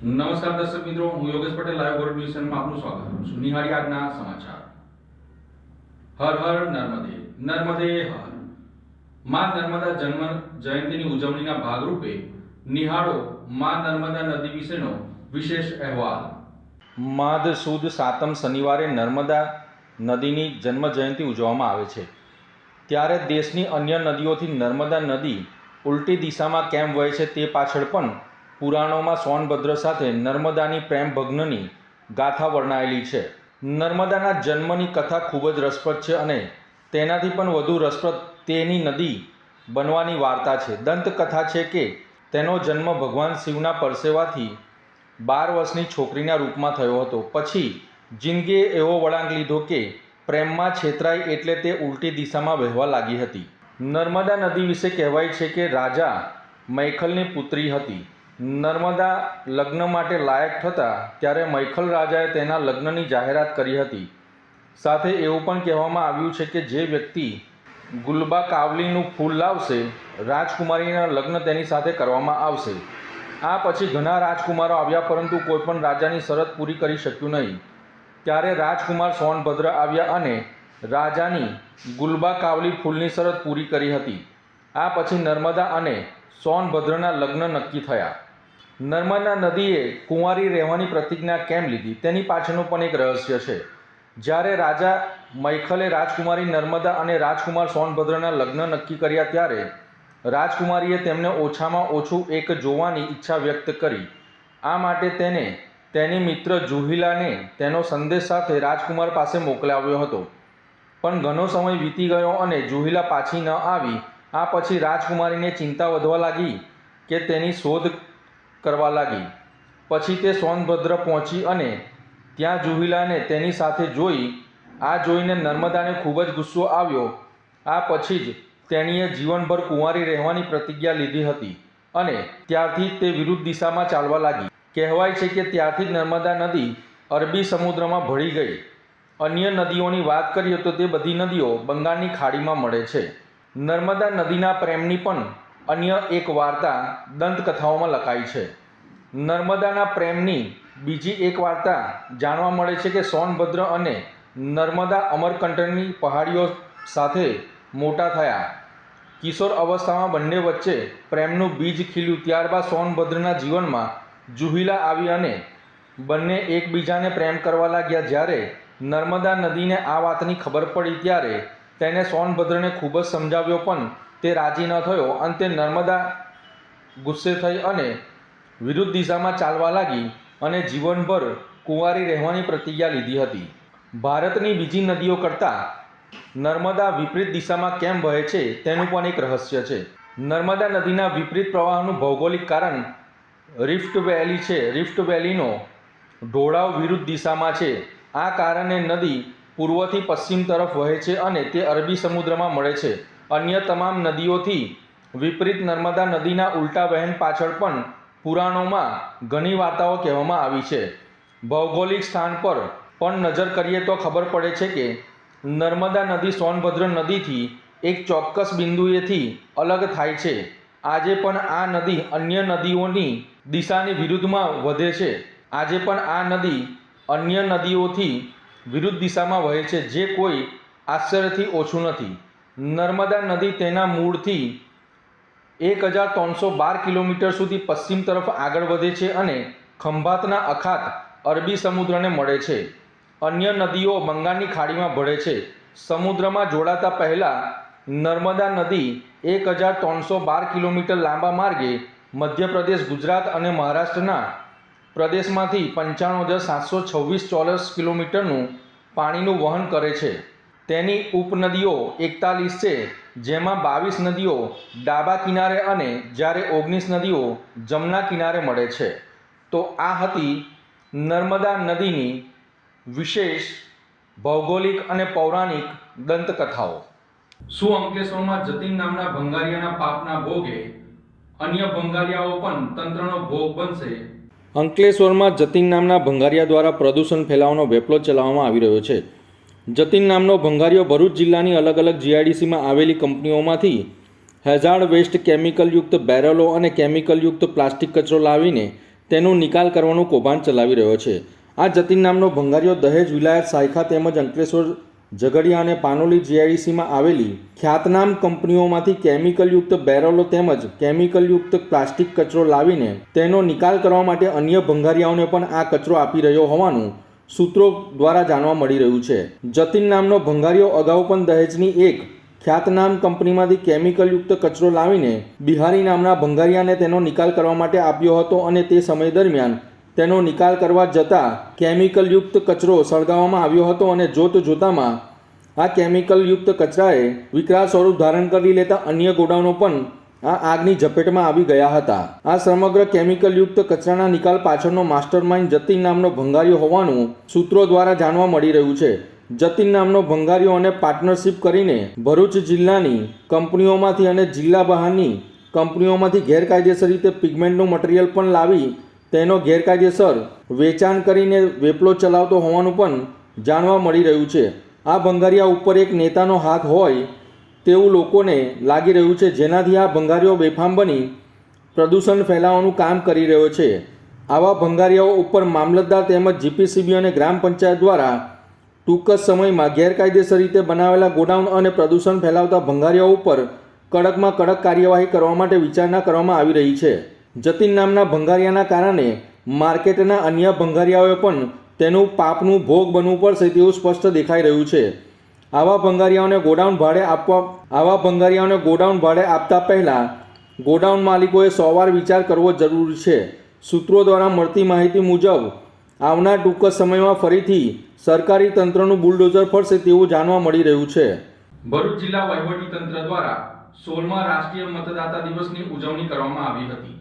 નમસ્કાર દર્શક મિત્રો, હું યોગેશ પટેલ લાઈવ વર્લ્ડ ન્યૂઝમાં આપનું સ્વાગત કરું છું. નિહાળી આજના સમાચાર. હર હર નર્મદે, નર્મદે હર. માં નર્મદા જન્મ જયંતિની ઉજવણીના ભાગરૂપે નિહાળો માં નર્મદા નદી વિશેનો વિશેષ અહેવાલ. માધ સુદ સાતમ શનિવારે નર્મદા નદીની જન્મ જયંતિ ઉજવવામાં આવે છે. ત્યારે દેશની અન્ય નદીઓથી નર્મદા નદી ઉલટી દિશામાં કેમ વહે છે તે પાછળ પણ પુરાણોમાં સોનભદ્ર સાથે નર્મદાની પ્રેમ ભગ્નની ગાથા વર્ણવેલી છે. નર્મદાના જન્મની કથા ખૂબ જ રસપ્રદ છે અને તેનાથી પણ વધુ રસપ્રદ તેની નદી બનવાની વાર્તા છે. દંતકથા છે કે તેનો જન્મ ભગવાન શિવના પરસેવાથી 12 વર્ષની છોકરીના રૂપમાં થયો હતો. પછી જિંદગીએ એવો વળાંક લીધો કે પ્રેમમાં છેતરાઈ એટલે તે ઉલટી દિશામાં વહેવા લાગી હતી. નર્મદા નદી વિશે કહેવાય છે કે રાજા મૈખલની પુત્રી હતી. નર્મદા લગ્ન માટે લાયક થતાં ત્યારે મૈખલ રાજાએ તેના લગ્નની જાહેરાત કરી હતી. સાથે એવું પણ કહેવામાં આવ્યું છે કે જે વ્યક્તિ ગુલબા કાવલીનું ફૂલ લાવશે, રાજકુમારીના લગ્ન તેની સાથે કરવામાં આવશે. આ પછી ઘણા રાજકુમારો આવ્યા પરંતુ કોઈ પણ રાજાની શરત પૂરી કરી શક્યું નહીં. ત્યારે રાજકુમાર સોનભદ્ર આવ્યા અને રાજાની ગુલબા કાવલી ફૂલની શરત પૂરી કરી હતી. આ પછી નર્મદા અને સોનભદ્રના લગ્ન નક્કી થયા. નર્મદા નદીએ કુંવારી રહેવાની પ્રતિજ્ઞા કેમ લીધી તેની પાછળનું પણ એક રહસ્ય છે. જ્યારે રાજા મૈખલે રાજકુમારી નર્મદા અને રાજકુમાર સોનભદ્રના લગ્ન નક્કી કર્યા ત્યારે રાજકુમારીએ તેમને ઓછામાં ઓછું એક જોવાની ઈચ્છા વ્યક્ત કરી. આ માટે તેને તેની મિત્ર જુહિલાને તેનો સંદેશ સાથે રાજકુમાર પાસે મોકલાવ્યો હતો. પણ ઘણો સમય વીતી ગયો અને જુહિલા પાછી ન આવી. આ પછી રાજકુમારીને ચિંતા વધવા લાગી કે તેની શોધ કરવા લાગી. પછી તે સોનભદ્ર પહોંચી અને ત્યાં જુહિલાને તેની સાથે જોઈ. આ જોઈને નર્મદાને ખૂબ જ ગુસ્સો આવ્યો. આ પછી જ તેણીએ જીવનભર કુંવારી રહેવાની પ્રતિજ્ઞા લીધી હતી અને ત્યારથી તે વિરુદ્ધ દિશામાં ચાલવા લાગી. કહેવાય છે કે ત્યારથી જ નર્મદા નદી અરબી સમુદ્રમાં ભળી ગઈ. અન્ય નદીઓની વાત કરીએ તો તે બધી નદીઓ બંગાળની ખાડીમાં મળે છે. નર્મદા નદીના પ્રેમની પણ અન્ય એક વાર્તા દંતકથાઓમાં લખાઈ છે. નર્મદાના પ્રેમની બીજી એક વાર્તા જાણવા મળે છે કે સોનભદ્ર અને નર્મદા અમરકંટકની પહાડીઓ સાથે મોટા થયા. કિશોર અવસ્થામાં બંને વચ્ચે પ્રેમનું બીજ ખીલ્યું. ત્યારબાદ સોનભદ્રના જીવનમાં જુહિલા આવી અને બંને એકબીજાને પ્રેમ કરવા લાગ્યા. જ્યારે નર્મદા નદીને આ વાતની ખબર પડી ત્યારે તેને સોનભદ્રને ખૂબ જ સમજાવ્યો પણ તે રાજી ન થયો. અંતે નર્મદા ગુસ્સે થઈ અને વિરુદ્ધ દિશામાં ચાલવા લાગી અને જીવનભર કુંવારી રહેવાની પ્રતિજ્ઞા લીધી હતી. ભારતની બીજી નદીઓ કરતાં નર્મદા વિપરીત દિશામાં કેમ વહે છે તેનું પણ એક રહસ્ય છે. નર્મદા નદીના વિપરીત પ્રવાહનું ભૌગોલિક કારણ રિફ્ટ વેલી છે. રિફ્ટ વેલીનો ઢોળાવ વિરુદ્ધ દિશામાં છે. આ કારણે નદી પૂર્વથી પશ્ચિમ તરફ વહે છે અને તે અરબી સમુદ્રમાં મળે છે. અન્ય તમામ નદીઓથી વિપરીત નર્મદા નદીના ઉલટા વહેણ પાછળ પણ પુરાણોમાં ઘણી વાર્તાઓ કહેવામાં આવી છે. ભૌગોલિક સ્થાન પર પણ નજર કરીએ તો ખબર પડે છે કે નર્મદા નદી સોનભદ્ર નદીથી એક ચોક્કસ બિંદુએથી અલગ થાય છે. આજે પણ આ નદી અન્ય નદીઓની દિશાની વિરુદ્ધમાં વધે છે. આજે પણ આ નદી અન્ય નદીઓથી વિરુદ્ધ દિશામાં વહે છે, જે કોઈ આશ્ચર્યથી ઓછું નથી. નર્મદા નદી તેના મૂળથી 1312 કિલોમીટર સુધી પશ્ચિમ તરફ આગળ વધે છે અને ખંભાતના અખાત અરબી સમુદ્રને મળે છે. અન્ય નદીઓ બંગાળની ખાડીમાં ભળે છે. સમુદ્રમાં જોડાતા પહેલાં નર્મદા નદી 1312 કિલોમીટર લાંબા માર્ગે મધ્યપ્રદેશ, ગુજરાત અને મહારાષ્ટ્રના પ્રદેશમાંથી 95,726 ચોરસ કિલોમીટરનું પાણીનું વહન કરે છે. તેની ઉપનદીઓ 41 છે, જેમાં 22 નદીઓ ડાબા કિનારે અને જ્યારે 19 નદીઓ જમણા કિનારે મળે છે. તો આ હતી નર્મદા નદીની વિશેષ ભૌગોલિક અને પૌરાણિક દંતકથાઓ. શું અંકલેશ્વરમાં જતીન નામના ભંગારિયાના પાપના ભોગે અન્ય ભંગારિયાઓ પણ તંત્રનો ભોગ બનશે? અંકલેશ્વરમાં જતીન નામના ભંગારિયા દ્વારા પ્રદૂષણ ફેલાવવાનો વેપલો ચલાવવામાં આવી રહ્યો છે. જતીન નામનો ભંગારિયો ભરૂચ જિલ્લાની અલગ અલગ જીઆઈડીસીમાં આવેલી કંપનીઓમાંથી હેઝાર્ડ વેસ્ટ કેમિકલયુક્ત બેરલો અને કેમિકલયુક્ત પ્લાસ્ટિક કચરો લાવીને તેનો નિકાલ કરવાનું કૌભાંડ ચલાવી રહ્યો છે. આ જતીન નામનો ભંગારીયો દહેજ વિલાયત સાયખા તેમજ અંકલેશ્વર ઝઘડિયા અને પાનોલી જીઆઈડીસીમાં આવેલી ખ્યાતનામ કંપનીઓમાંથી કેમિકલયુક્ત બેરલો તેમજ કેમિકલયુક્ત પ્લાસ્ટિક કચરો લાવીને તેનો નિકાલ કરવા માટે અન્ય ભંગારિયાઓને પણ આ કચરો આપી રહ્યો હોવાનું સૂત્રો દ્વારા જાણવા મળી રહ્યું છે. જતીન નામનો ભંગારીયો અગાઉ પણ દહેજની એક ખ્યાતનામ કંપનીમાંથી કેમિકલયુક્ત કચરો લાવીને બિહારી નામના ભંગારિયાને તેનો નિકાલ કરવા માટે આપ્યો હતો અને તે સમય દરમિયાન તેનો નિકાલ કરવા જતાં કેમિકલયુક્ત કચરો સળગાવવામાં આવ્યો હતો અને જોતામાં આ કેમિકલયુક્ત કચરાએ વિકરાળ સ્વરૂપ ધારણ કરી લેતા અન્ય ગોડાઉનો પણ આ આગની ઝપેટમાં આવી ગયા હતા. આ સમગ્ર કેમિકલયુક્ત કચરાના નિકાલ પાછળનો માસ્ટરમાઇન્ડ જતીન નામનો ભંગારીયો હોવાનું સૂત્રો દ્વારા જાણવા મળી રહ્યું છે. જતીન નામનો ભંગારીયો અને પાર્ટનરશિપ કરીને ભરૂચ જિલ્લાની કંપનીઓમાંથી અને જિલ્લા બહારની કંપનીઓમાંથી ગેરકાયદેસર રીતે પિગમેન્ટનું મટીરિયલ પણ લાવી તેનો ગેરકાયદેસર વેચાણ કરીને વેપલો ચલાવતો હોવાનું પણ જાણવા મળી રહ્યું છે. આ ભંગારિયા ઉપર એક નેતાનો હાથ હોય તેવું લોકોને લાગી રહ્યું છે, જેનાથી આ ભંગારીઓ બેફામ બની પ્રદૂષણ ફેલાવવાનું કામ કરી રહ્યો છે. આવા ભંગારિયાઓ ઉપર મામલતદાર તેમજ જીપીસીબી અને ગ્રામ પંચાયત દ્વારા ટૂંક જ સમયમાં ગેરકાયદેસર રીતે બનાવેલા ગોડાઉન અને પ્રદૂષણ ફેલાવતા ભંગારિયાઓ ઉપર કડકમાં કડક કાર્યવાહી કરવા માટે વિચારણા કરવામાં આવી રહી છે. જતીન નામના ભંગારિયાના કારણે માર્કેટના અન્ય ભંગારિયાઓએ પણ તેનું પાપનું ભોગ બનવું પડશે તેવું સ્પષ્ટ દેખાઈ રહ્યું છે. આવા ભંગારિયાઓને ગોડાઉન ભાડે આપતા પહેલાં ગોડાઉન માલિકોએ 100 વાર વિચાર કરવો જરૂરી છે. સૂત્રો દ્વારા મળતી માહિતી મુજબ આવનાર ટૂંક સમયમાં ફરીથી સરકારી તંત્રનું બુલડોઝર ફરશે તેવું જાણવા મળી રહ્યું છે. ભરૂચ જિલ્લા વહીવટી તંત્ર દ્વારા 16મા રાષ્ટ્રીય મતદાતા દિવસની ઉજવણી કરવામાં આવી હતી.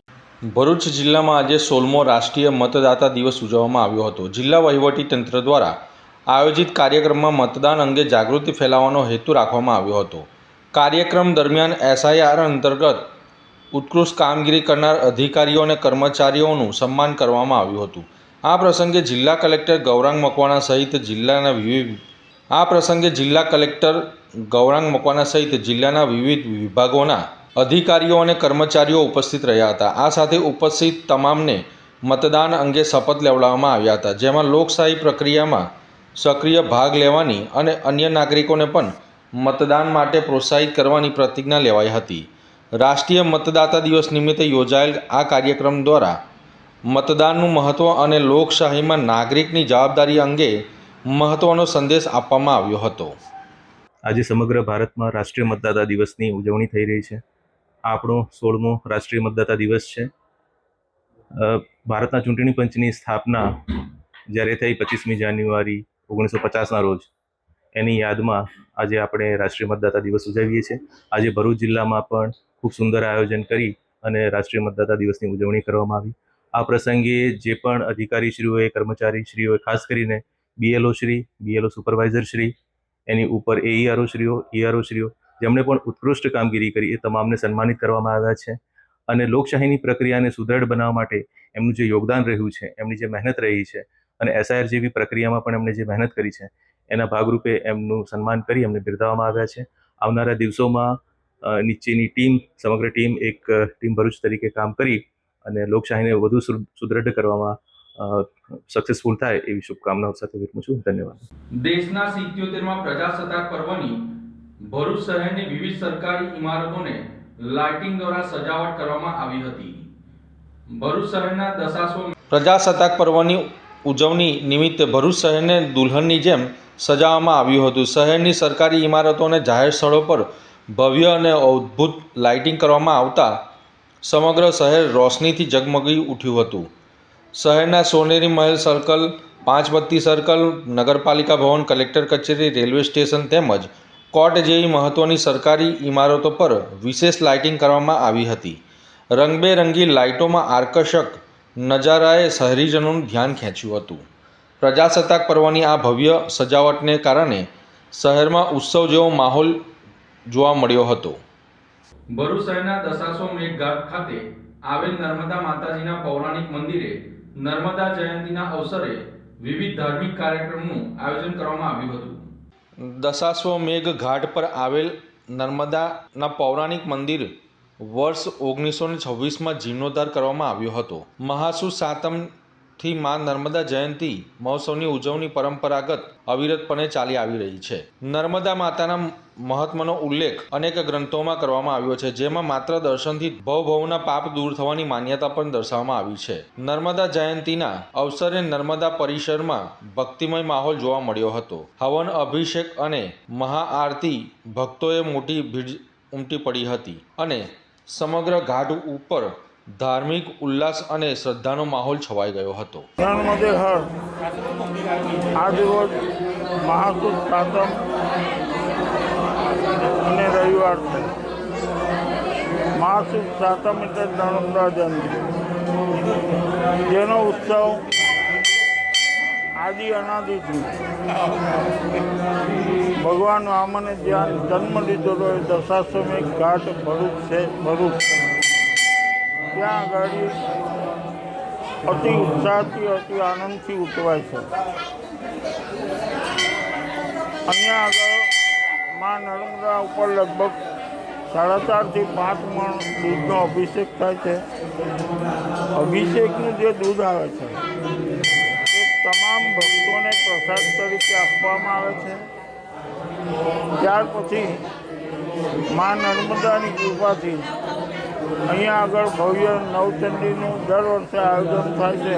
ભરૂચ જિલ્લામાં આજે 16મો રાષ્ટ્રીય મતદાતા દિવસ ઉજવવામાં આવ્યો હતો. જિલ્લા વહીવટી તંત્ર દ્વારા આયોજિત કાર્યક્રમમાં મતદાન અંગે જાગૃતિ ફેલાવવાનો હેતુ રાખવામાં આવ્યો હતો. કાર્યક્રમ દરમિયાન SIR અંતર્ગત ઉત્કૃષ્ટ કામગીરી કરનાર અધિકારીઓ અને કર્મચારીઓનું સન્માન કરવામાં આવ્યું હતું. આ પ્રસંગે જિલ્લા કલેક્ટર ગૌરાંગ મકવાણા સહિત જિલ્લાના વિવિધ વિભાગોના અધિકારીઓ અને કર્મચારીઓ ઉપસ્થિત રહ્યા હતા. આ સાથે ઉપસ્થિત તમામને મતદાન અંગે શપથ લેવડાવવામાં આવ્યા હતા, જેમાં લોકશાહી પ્રક્રિયામાં સક્રિય ભાગ લેવાની અને અન્ય નાગરિકોને પણ મતદાન માટે પ્રોત્સાહિત કરવાની પ્રતિજ્ઞા લેવાઈ હતી. રાષ્ટ્રીય મતદાતા દિવસ નિમિત્તે યોજાયેલ આ કાર્યક્રમ દ્વારા મતદાનનું મહત્ત્વ અને લોકશાહીમાં નાગરિકની જવાબદારી અંગે મહત્ત્વનો સંદેશ આપવામાં આવ્યો હતો. આજે સમગ્ર ભારતમાં રાષ્ટ્રીય મતદાતા દિવસની ઉજવણી થઈ રહી છે. આપણો 16મો રાષ્ટ્રીય મતદાતા દિવસ છે. ભારતના ચૂંટણી પંચની સ્થાપના જ્યારે થઈ 25મી જાન્યુઆરી 1950ના રોજ, એની યાદમાં આજે આપણે રાષ્ટ્રીય મતદાતા દિવસ ઉજવીએ છીએ. આજે ભરૂચ જિલ્લામાં પણ ખૂબ સુંદર આયોજન કરી અને રાષ્ટ્રીય મતદાતા દિવસની ઉજવણી કરવામાં આવી. આ પ્રસંગે જે પણ અધિકારીશ્રીઓએ, કર્મચારીશ્રીઓએ, ખાસ કરીને BLO Shri, BLO supervisor Shri, એની ઉપર AERO શ્રીઓ, ERO શ્રીઓ, જેમણે પણ ઉત્કૃષ્ટ કામગીરી કરી, એ તમામને સન્માનિત કરવામાં આવ્યા છે. અને લોકશાહીની પ્રક્રિયાને સુદૃઢ બનાવવા માટે એમનું જે યોગદાન રહ્યું છે, એમની જે મહેનત રહી છે, અને SIR જેવી પ્રક્રિયામાં પણ એમણે જે મહેનત કરી છે, એના ભાગરૂપે એમનું સન્માન કરી એમને બિરદાવવામાં આવ્યા છે. આવનારા દિવસોમાં નીચેની સમગ્ર ટીમ એક ટીમ ભરૂચ તરીકે કામ કરી અને લોકશાહીને વધુ સુદૃઢ કરવામાં સક્સેસફુલ થાય એવી શુભકામનાઓ સાથે વિરમું છું. ધન્યવાદ. દેશના 77મા પ્રજાસત્તાક પર્વની ભરૂચ શહેરની વિવિધ સરકારી ઇમારતોને લાઇટિંગ દ્વારા સજાવટ કરવામાં આવી હતી. ભરૂચ શહેરના દશાશ્વ પ્રજાસત્તાક પર્વની ઉજવણી નિમિત્તે ભરૂચ શહેરને દુલ્હનની જેમ સજાવવામાં આવ્યું હતું. શહેરની સરકારી ઇમારતો અને જાહેર સ્થળો પર ભવ્ય અને અદ્ભુત લાઇટિંગ કરવામાં આવતા સમગ્ર શહેર રોશનીથી ઝગમગી ઉઠ્યું હતું. શહેરના સોનેરી મહેલ સર્કલ, પાંચબત્તી સર્કલ, નગરપાલિકા ભવન, કલેક્ટર કચેરી, રેલવે સ્ટેશન તેમજ કોર્ટ જેવી મહત્ત્વની સરકારી ઇમારતો પર વિશેષ લાઇટિંગ કરવામાં આવી હતી. રંગબેરંગી લાઇટોમાં આકર્ષક નજારાએ શહેરીજનોનું ધ્યાન ખેંચ્યું હતું. પ્રજાસત્તાક પર્વની આ ભવ્ય સજાવટને કારણે શહેરમાં ઉત્સવ જેવો માહોલ જોવા મળ્યો હતો. ભરૂચ શહેરના દશાશ્વમેઘ ઘાટ ખાતે આવેલ નર્મદા માતાજીના પૌરાણિક મંદિરે નર્મદા જયંતિના અવસરે વિવિધ ધાર્મિક કાર્યક્રમનું આયોજન કરવામાં આવ્યું હતું. દશાશ્વમેઘ ઘાટ પર આવેલ નર્મદાના પૌરાણિક મંદિર વર્ષ 1926માં જીર્ણોદ્ધાર કરવામાં આવ્યો હતો. મહાસુદ સાતમથી મા નર્મદા જયંતિ મહોત્સવની ઉજવણી પરંપરાગત અવિરતપણે ચાલી આવી રહી છે. નર્મદા માતાના મહત્વનો ઉલ્લેખ અનેક ગ્રંથોમાં કરવામાં આવ્યો છે, જેમાં માત્ર દર્શનથી ભવના પાપ દૂર થવાની માન્યતા પણ દર્શાવવામાં આવી છે. નર્મદા જયંતિના અવસરે નર્મદા પરિસરમાં ભક્તિમય માહોલ જોવા મળ્યો હતો. હવન, અભિષેક અને મહાઆરતી ભક્તોએ મોટી ભીડ ઉમટી પડી હતી અને સમગ્ર ઘાટ ઉપર ધાર્મિક ઉલ્લાસ અને શ્રદ્ધાનો માહોલ છવાઈ ગયો હતો. નર્મદે હર આજરોજ મહાસુદ સાતમ અને રવિવાર છે. મહાસુદ સાતમ એટલે નર્મદા જયંતિ, જેનો ઉત્સવ આદિ અનાદિથી ભગવાન વામને જ્યાં જન્મ લીધેલો એ દશાશ્વમેઘ ઘાટ ભરૂચ છે. ભરૂચ ત્યાં આગળ અતિ ઉત્સાહથી અતિ આનંદથી ઉજવાય છે. અહીંયા આગળ મા નર્મદા ઉપર લગભગ 4.5 થી 5 મણ દૂધનો અભિષેક થાય છે. અભિષેકનું જે દૂધ આવે છે એ તમામ ભક્તોને પ્રસાદ તરીકે આપવામાં આવે છે. ત્યાર પછી મા નર્મદાની કૃપાથી અહીંયા આગળ ભવ્ય નવચંડીનું દર વર્ષે આયોજન થાય છે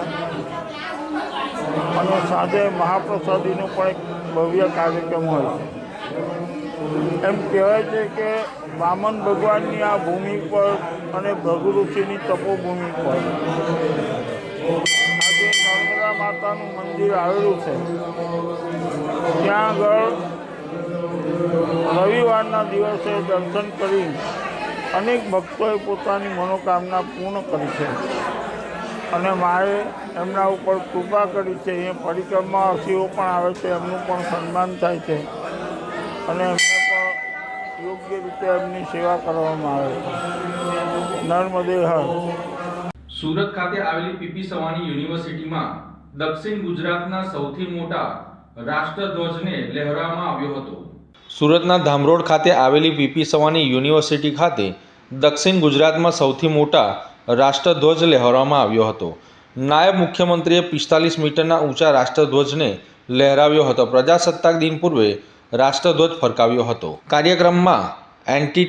અને સાંજે મહાપ્રસાદીનો પણ એક ભવ્ય કાર્યક્રમ હોય છે. એમ કહેવાય છે કે વામન ભગવાનની આ ભૂમિ પર અને ભૃગુ ઋષિની તપોભૂમિ પર આજે નર્મદા માતાનું મંદિર આવેલું છે. ત્યાં આગળ રવિવારના દિવસે દર્શન કરી અનેક ભક્તોએ પોતાની મનોકામના પૂર્ણ કરી છે અને માએ એમના ઉપર કૃપા કરી છે. એ પરિક્રમાવાસીઓ પણ આવે છે, એમનું પણ સન્માન થાય છે અને એમને પણ યોગ્ય રીતે એમની સેવા કરવામાં આવે છે. નર્મદે હર. સુરત ખાતે આવેલી પીપી સવાની યુનિવર્સિટીમાં દક્ષિણ ગુજરાતના સૌથી મોટા રાષ્ટ્રધ્વજને લહેરાવવામાં આવ્યો હતો. સુરતના ધામરોડ ખાતે આવેલી પીપી સવાની યુનિવર્સિટી ખાતે દક્ષિણ ગુજરાતમાં સૌથી મોટા રાષ્ટ્રધ્વજ લહેરાવવામાં આવ્યો હતો. નાયબ મુખ્યમંત્રીએ 45 મીટરના ઊંચા રાષ્ટ્રધ્વજને લહેરાવ્યો હતો. પ્રજાસત્તાક દિન પૂર્વે રાષ્ટ્રધ્વજ ફરકાવ્યો હતો. કાર્યક્રમમાં એન્ટી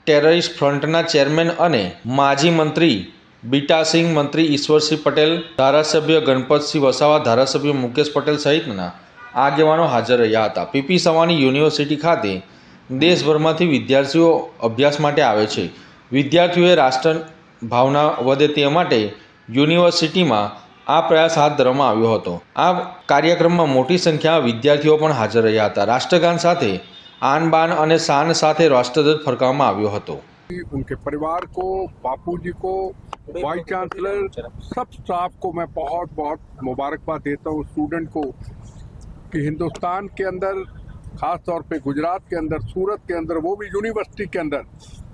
ટેરરિસ્ટ ફ્રન્ટના ચેરમેન અને માજી મંત્રી બીટાસિંહ, મંત્રી ઈશ્વરસિંહ પટેલ, ધારાસભ્ય ગણપતસિંહ વસાવા, ધારાસભ્ય મુકેશ પટેલ સહિતના આગેવાનો હાજર રહ્યા હતા. પીપી સવાની યુનિવર્સિટી ખાતે દેશભરમાંથી વિદ્યાર્થીઓ અભ્યાસ માટે આવે છે. વિદ્યાર્થીઓએ રાષ્ટ્ર ભાવના વધે તે માટે યુનિવર્સિટીમાં આ પ્રયાસ હાથ ધરવામાં આવ્યો હતો. આ કાર્યક્રમમાં મોટી સંખ્યામાં વિદ્યાર્થીઓ પણ હાજર રહ્યા હતા. રાષ્ટ્રગાન સાથે આન બાન અને શાન સાથે રાષ્ટ્રધ્વજ ફરકાવવામાં આવ્યો હતો. उनके परिवार को, बापूजी को, वाइस चांसलर, सब स्टाफ को मैं बहुत बहुत मुबारकबाद देता हूँ. स्टूडेंट को कि हिंदुस्तान के अंदर, खास तौर पे गुजरात के अंदर, सूरत के अंदर, वो भी यूनिवर्सिटी के अंदर,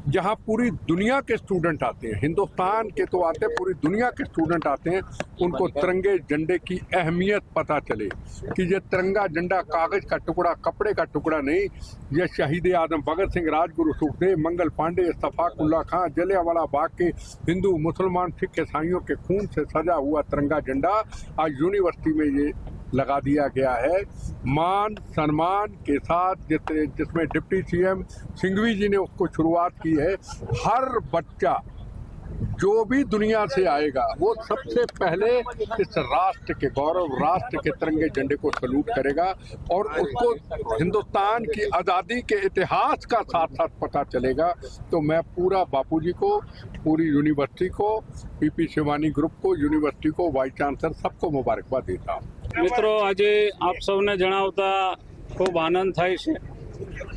जहाँ पूरी दुनिया के स्टूडेंट आते हैं. हिंदुस्तान के तो आते हैं, पूरी दुनिया के स्टूडेंट आते हैं. उनको तिरंगे झंडे की अहमियत पता चले कि ये तिरंगा झंडा कागज का टुकड़ा, कपड़े का टुकड़ा नहीं, ये शहीद आजम भगत सिंह, राजगुरु सुखदेव, मंगल पांडे, इस्तफाकुल्ला खां, जलियांवाला बाग के हिंदू, मुसलमान, सिख, ईसाइयों के खून से सजा हुआ तिरंगा झंडा आज यूनिवर्सिटी में ये लगा दिया गया है. मान सम्मान के साथ जिसमें डिप्टी सीएम सिंघवी जी ने उसको शुरुआत की है. हर बच्चा जो भी दुनिया से आएगा वो सबसे पहले इस राष्ट्र के गौरव, राष्ट्र के तिरंगे झंडे को सलूट करेगा और उसको हिंदुस्तान की आज़ादी के इतिहास का साथ साथ पता चलेगा. तो मैं पूरा बापूजी को, पूरी यूनिवर्सिटी को, पीपी शिवानी ग्रुप को, यूनिवर्सिटी को, वाइस चांसलर सबको मुबारकबाद देता हूँ. મિત્રો, આજે આપ સૌને જણાવતા ખૂબ આનંદ થાય છે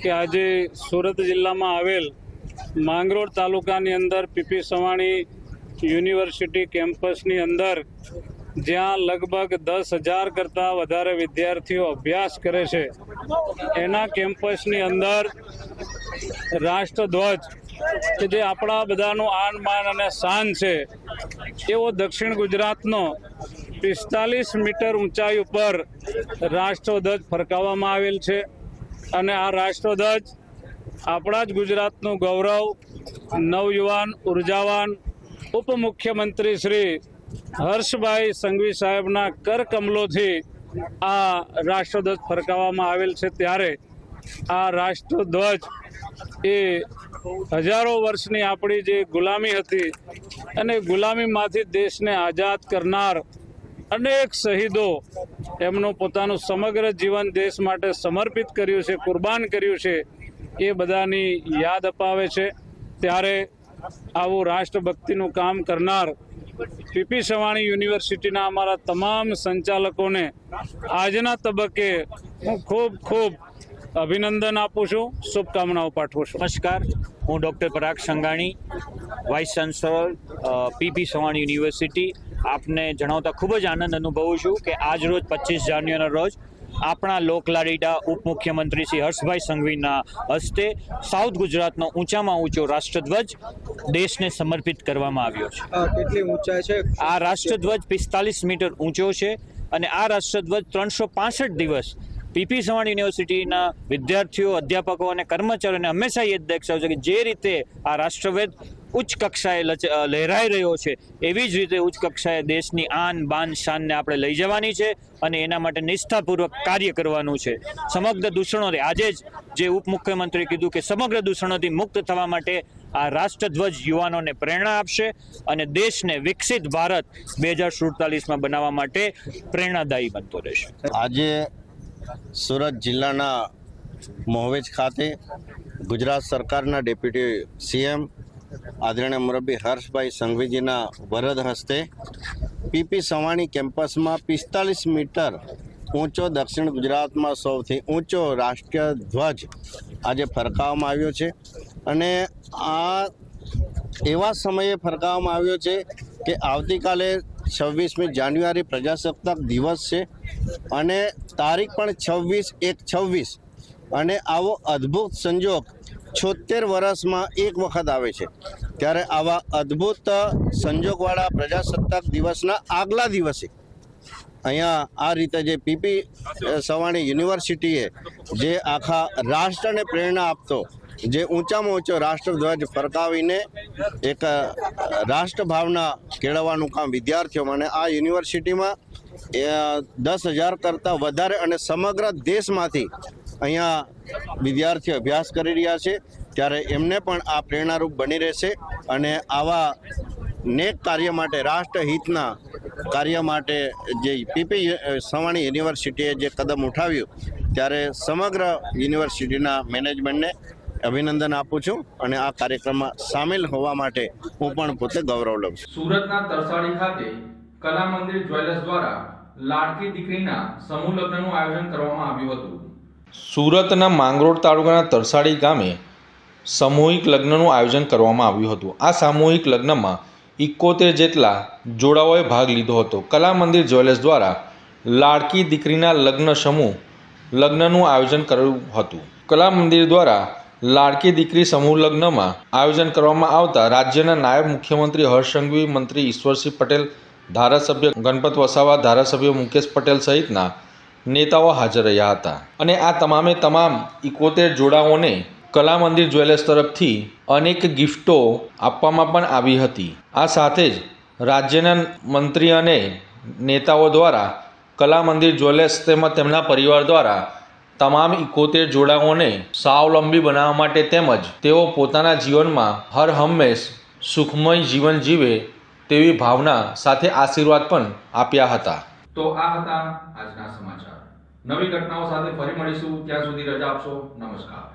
કે આજે સુરત જિલ્લામાં આવેલ માંગરોળ તાલુકાની અંદર પીપી સવાણી યુનિવર્સિટી કેમ્પસની અંદર જ્યાં લગભગ 10,000 કરતાં વધારે વિદ્યાર્થીઓ અભ્યાસ કરે છે, એના કેમ્પસની અંદર રાષ્ટ્રધ્વજ કે જે આપણા બધાનું આન બાન અને શાન છે, એવો દક્ષિણ ગુજરાતનો 45 મીટર ઊંચાઈ ઉપર રાષ્ટ્રધ્વજ ફરકાવવામાં આવેલ છે. અને આ રાષ્ટ્રધ્વજ આપણા જ ગુજરાતનું ગૌરવ, નવયુવાન ઉર્જાવાન ઉપમુખ્યમંત્રી શ્રી હર્ષભાઈ સંઘવી સાહેબના કરકમલોથી આ રાષ્ટ્રધ્વજ ફરકાવવામાં આવેલ છે, ત્યારે આ રાષ્ટ્રધ્વજ એ હજારો વર્ષની આપણી જે ગુલામી હતી અને ગુલામીમાંથી દેશને આઝાદ કરનાર અનેક શહીદો એમનું પોતાનું સમગ્ર જીવન દેશ માટે સમર્પિત કર્યું છે, કુરબાન કર્યું છે, એ બધાની યાદ અપાવે છે। ત્યારે આવું રાષ્ટ્રભક્તિનું કામ કરનાર પીપી સવાણી યુનિવર્સિટીના અમારા તમામ સંચાલકોને આજના તબક્કે હું ખૂબ ખૂબ અભિનંદન આપું છું, શુભકામનાઓ પાઠવું છું। નમસ્કાર, હું doctor Parag Sanghani, vice chancellor PP Savani university, આપને જણાવતા ખૂબ જ આનંદ અનુભવું છું કે આજ રોજ 25 જાન્યુઆરીના રોજ આપણા લોકલાડીલા ઉપમુખ્યમંત્રી શ્રી હર્ષભાઈ સંઘવીના હસ્તે સાઉથ ગુજરાતનો ઊંચામાં ઊંચો રાષ્ટ્રધ્વજ દેશને સમર્પિત કરવામાં આવ્યો છે। કેટલી ઊંચાઈ છે? આ રાષ્ટ્રધ્વજ 45 મીટર ઊંચો છે અને આ રાષ્ટ્રધ્વજ 365 દિવસ પીપી સવાણી યુનિવર્સિટીના વિદ્યાર્થીઓ, અધ્યાપકો અને કર્મચારીઓને હંમેશા યાદ દર્શાવશે કે જે રીતે આ રાષ્ટ્રધ્વજ ઉચ્ચ કક્ષાએ લહેરાઈ રહ્યો છે, એવી જ રીતે ઉચ્ચ કક્ષાએ દેશની આન બાન શાનને આપણે લઈ જવાની છે અને એના માટે નિષ્ઠાપૂર્વક કાર્ય કરવાનું છે। સમગ્ર દૂષણોથી, આજે જ જે ઉપમુખ્યમંત્રીએ કીધું કે સમગ્ર દૂષણોથી મુક્ત થવા માટે આ રાષ્ટ્રધ્વજ યુવાનોને પ્રેરણા આપશે અને દેશને વિકસિત ભારત 2047માં બનાવવા માટે પ્રેરણાદાયી બનતો રહેશે। આજે સુરત જિલ્લાના મોહવેજ ખાતે ગુજરાત સરકારના ડેપ્યુટી સીએમ આદરણીય મુરબ્બી હર્ષભાઈ સંઘવીજીના વરદ હસ્તે પીપી સવાણી કેમ્પસમાં 45 મીટર ઊંચો દક્ષિણ ગુજરાતમાં સૌથી ઊંચો રાષ્ટ્રીય ધ્વજ આજે ફરકાવવામાં આવ્યો છે અને આ એવા સમયે ફરકાવવામાં આવ્યો છે કે આવતીકાલે 26મી જાન્યુઆરી પ્રજાસત્તાક દિવસ છે અને તારીખ પણ 26/1/26 અને આવો અદ્ભુત સંજોગ 76 વર્ષમાં એક વખત આવે છે। ત્યારે આવા અદ્ભુત સંજોગવાળા પ્રજાસત્તાક દિવસના આગલા દિવસે અહીંયા આ રીતે જે પીપી સવાણી યુનિવર્સિટીએ જે આખા રાષ્ટ્રને પ્રેરણા આપતો જે ઊંચામાં ઊંચો રાષ્ટ્રધ્વજ ફરકાવીને એક રાષ્ટ્રભાવના કેળવવાનું કામ વિદ્યાર્થીઓમાં, અને આ યુનિવર્સિટીમાં 10,000 કરતાં વધારે અને સમગ્ર દેશમાંથી અહીંયા વિદ્યાર્થીઓ અભ્યાસ કરી રહ્યા છે, ત્યારે એમને પણ આ પ્રેરણારૂપ બની રહેશે અને આવા નેક કાર્ય માટે, રાષ્ટ્રહિતના કાર્ય માટે જે પીપી સવાણી યુનિવર્સિટીએ જે કદમ ઉઠાવ્યું, ત્યારે સમગ્ર યુનિવર્સિટીના મેનેજમેન્ટને અભિનંદન આપું છું અને આ કાર્યક્રમમાં સામેલ હોવા માટે હું પણ પોતે ગૌરવ લઉં છું। સુરતના તરસાડી ખાતે કલા મંદિર જ્વેલર્સ દ્વારા લાડકી દીકરીના સમૂહ લગ્નનું આયોજન કરવામાં આવ્યું હતું। સુરતના માંગરોળ તાલુકાના તરસાડી ગામે સામૂહિક લગ્નનું આયોજન કરવામાં આવ્યું હતું। આ સામૂહિક લગ્નમાં 71 જેટલા જોડાઓએ ભાગ લીધો હતો। કલા મંદિર જ્વેલર્સ દ્વારા લાડકી દીકરીના લગ્નનું આયોજન કર્યું હતું। કલા મંદિર દ્વારા લાડકી દીકરી સમૂહ લગ્નમાં આયોજન કરવામાં આવતા રાજ્યના નાયબ મુખ્યમંત્રી હર્ષ સંઘવી, મંત્રી ઈશ્વરસિંહ પટેલ, ધારાસભ્ય ગણપત વસાવા, ધારાસભ્ય મુકેશ પટેલ સહિતના નેતાઓ હાજર રહ્યા હતા અને આ તમામે તમામ 71 જોડાઓને કલા મંદિર જ્વેલર્સ તરફથી અનેક ગિફ્ટો આપવામાં પણ આવી હતી। આ સાથે જ રાજ્યના મંત્રી અને નેતાઓ દ્વારા કલા મંદિર જ્વેલર્સ તેમજ તેમના પરિવાર દ્વારા તમામ 71 જોડાઓને સ્વાવલંબી બનાવવા માટે તેમજ તેઓ પોતાના જીવનમાં હર હંમેશ સુખમય જીવન જીવે તેવી ભાવના સાથે આશીર્વાદ પણ આપ્યા હતા। તો આ હતા આજના સમાચાર। નવી ઘટનાઓ સાથે ફરી મળીશું, ત્યાં સુધી રજા આપશો। નમસ્કાર।